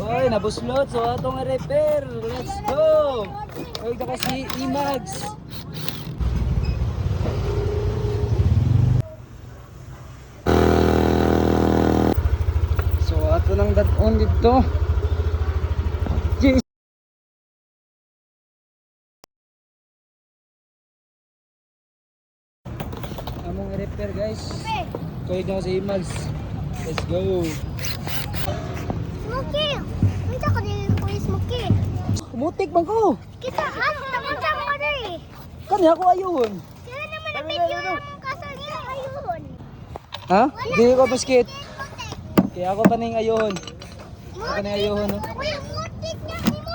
Oy, nabuslot. So, atong repair. Let's go. Oy, ka si Imags. So, ato nang dat-on dito. Jeez. Among repair, guys. Oy, ka si Imags. Let's go. Smokey! Unsa ka din ko Smokey? Kumutik bang ko? Kita ha? Unsa mo ka diri? Kani ako ayun. Sila naman ang video ng kasal niya ayun. Ha? Dili ko basket. Kaya ako pa ning ayun. Ako na ayun. No? Kuya, mutik niya ni mo.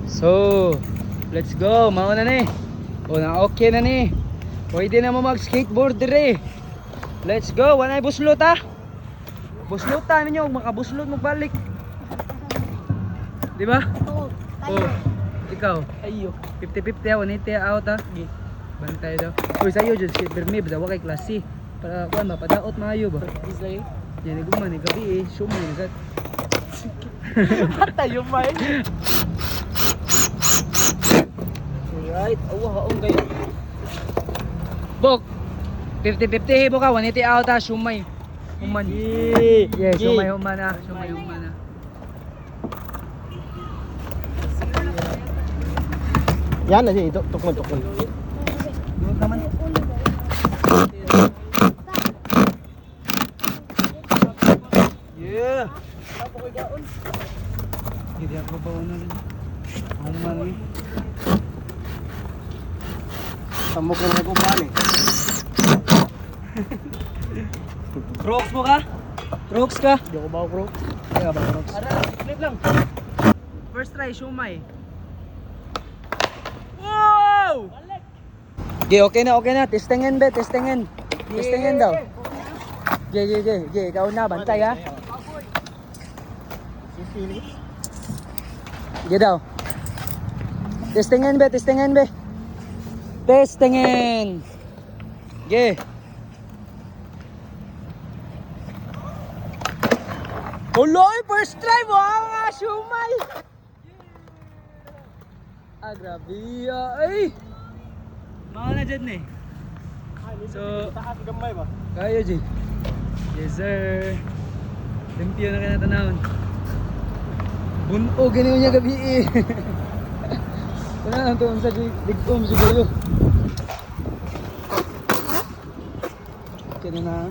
So, let's go. Mao na ni. O na okay na ni. Pwede na mo mag-skateboard dire. Let's go. Wanay buslot ha. Buslutan ninyo, makabuslot mo balik. Di ba? Oo. Oh, ikaw. Ayo. 50-50 ako, niti out ha. Bantay daw. Uy, sa'yo dyan, skateboard me, badawa kay klase. Para kuan mapadaot maayo ba? Islay. Yan, guman eh, gabi eh. Show mo yun, kat. Patay yung may. Alright, awa kaong kayo. Bok, 50-50 hibo ka, 180 out ha, shumay. Human. Yeah, shumay human ha, shumay human ha. Yan na siya, ito, tukman. Doon naman. Yeah. Hindi ako ba na rin. Human eh. Tamok na nagkuman eh. Crocs mo ka? Crocs ka? Hindi ako ba bro? Kaya ba Crocs? Flip lang. First try, shumay. Wow! Okay na. Testingin be, testingin. Testingin daw. Okay. Ikaw na, bantay ha. Sisili. Okay daw. Testingin be. Testingin. Okay. Uloy, first try mo nga shumay. Grabe ay. Mga na dyan eh. So, Gamay ba? kayo G. Yes sir. Limpyo na ka na tanawon. Bunog ganyan niya gabi eh. Kuna lang ito sa digtom siguro. Okay na.